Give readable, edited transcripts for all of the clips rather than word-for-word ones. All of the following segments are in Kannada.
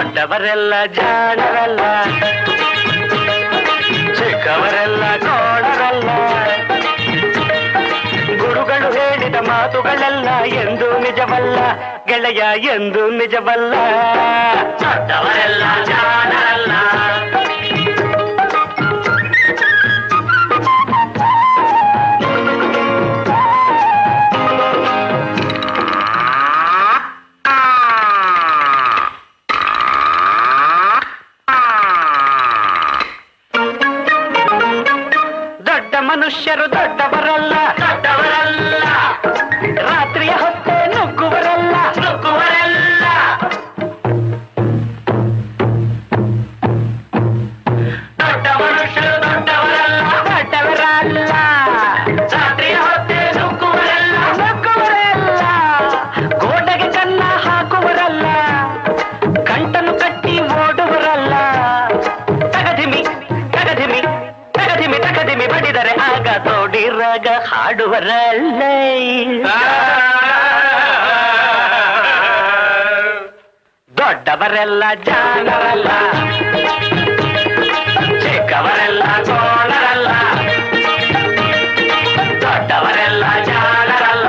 ದೊಡ್ಡವರೆಲ್ಲ ಜಾಣರಲ್ಲ, ಚಿಕ್ಕವರೆಲ್ಲ ಕೋಣರಲ್ಲ. ಗುರುಗಳು ಹೇಳಿದ ಮಾತುಗಳೆಲ್ಲ ಎಂದು ನಿಜವಲ್ಲ ಗೆಳೆಯ, ಎಂದು ನಿಜವಲ್ಲ. ದೊಡ್ಡವರೆಲ್ಲ ಜಾಣರಲ್ಲ. ಮನುಷ್ಯರು ದೊಡ್ಡವರಲ್ಲ, ದೊಡ್ಡವರಲ್ಲ. ರಾತ್ರಿಯ ಹೊತ್ತೆ ನುಗ್ಗುವರಲ್ಲ, ನುಗ್ಗುವರಲ್ಲ. ದೊಡ್ಡ ಮನುಷ್ಯರು ದೊಡ್ಡವರಲ್ಲ, ದೊಡ್ಡವರಲ್ಲ. ರಾತ್ರಿಯ ಹೊತ್ತೆ ನುಗ್ಗುವರಲ್ಲ, ನುಗ್ಗುವರಲ್ಲ. ಗೋಡೆಗೆ ಕನ್ನ ಹಾಕುವರಲ್ಲ, ಗಂಟನ್ನು ಕಟ್ಟಿ ಓಡುವರಲ್ಲ. ತಗದಿಮಿ ತಗದಿಮಿ ತಗದಿಮಿ ತಗದಿಮಿ ಬಡಿದರೆ ಆಗ ತೋಡಿರಾಗ ಹಾಡುವರಲ್ಲ. ದೊಡ್ಡವರೆಲ್ಲ ಜಾಣರಲ್ಲ, ಚಿಕ್ಕವರೆಲ್ಲ ಕೋಣರಲ್ಲ. ದೊಡ್ಡವರೆಲ್ಲ ಜಾಣರಲ್ಲ.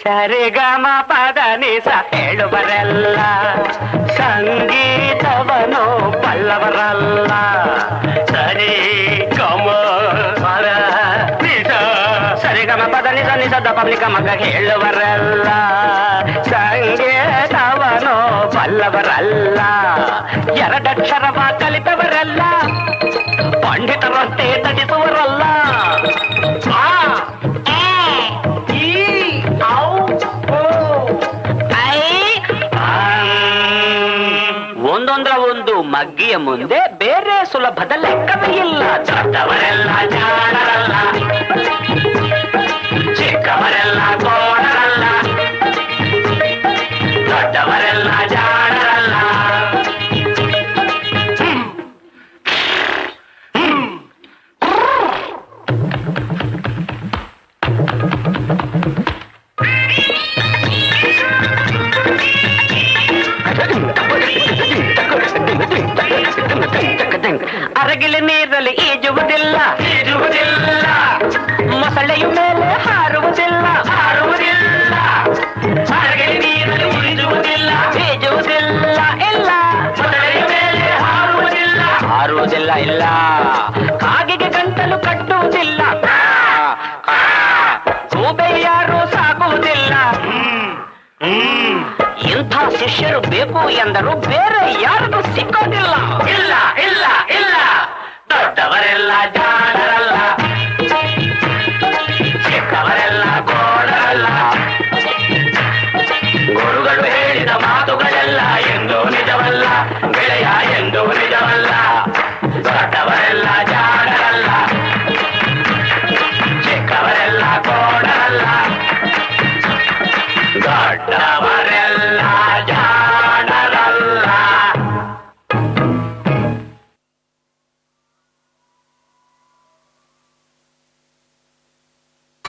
ಸರಿಗಮ ಪದ ನಿಸ ಹೇಳುವರೆಲ್ಲ, ಸಂಗೀತವನು ಬಲ್ಲವರಲ್ಲ. ಸರಿ ಗಮ ಪದ ನಿಸ, ಸರಿಗಮ ಪದ ನಿಸ ನಿಸದ ಪಬ್ಲಿಕ ಮಗ ಹೇಳುವರಲ್ಲ. ಸಂಗೀತವನು ಬಲ್ಲವರಲ್ಲ. ಎರಡಕ್ಷರವ ಕಲಿತವರಲ್ಲ, ಪಂಡಿತರಂತೆ ತಟಿಸುವರಲ್ಲ. ಒಂದೊಂದರ ಒಂದು ಮಗ್ಗಿಯ ಮುಂದೆ ಬೇರೆ ಸುಲಭದ ಲೆಕ್ಕವೇ ಇಲ್ಲ. ದೊಡ್ಡವರೆಲ್ಲ ಜಾಣರಲ್ಲ, ಚಿಕ್ಕವರೆಲ್ಲ ಕೋಣರಲ್ಲ. ದೊಡ್ಡವರೆಲ್ಲ ಜಾಣರಲ್ಲ. ಅರಗಿಲೆ ನೀರಲ್ಲಿ ಈಜುವುದಿಲ್ಲ, ಈಜುವುದಿಲ್ಲ. ಮೊಸಳೆಯ ಮೇಲೆ ಹಾರುವುದಿಲ್ಲ, ಹಾರುವುದಿಲ್ಲ. ಅರಗಿಲೆ ನೀರಲ್ಲಿ ಈಜುವುದಿಲ್ಲ, ಈಜುವುದಿಲ್ಲ. ಇಲ್ಲ, ಮೊಸಳೆಯ ಮೇಲೆ ಹಾರುವುದಿಲ್ಲ, ಹಾರುವುದಿಲ್ಲ. ಇಲ್ಲ, ಕಾಗೆಗೆ ಗಂಟಲು ಕಟ್ಟುವುದಿಲ್ಲ. ಗೂಬೆ ಯಾರು ಸಾಕುವುದಿಲ್ಲ. ಇಂಥ ಶಿಷ್ಯರು ಬೇಕು ಎಂದರು ಬೇರೆ ಯಾರಿಗೂ ಸಿಕ್ಕೋದಿಲ್ಲ. ಇಲ್ಲ ಇಲ್ಲ ಇಲ್ಲ, ದೊಡ್ಡವರೆಲ್ಲ ಜಾಣ.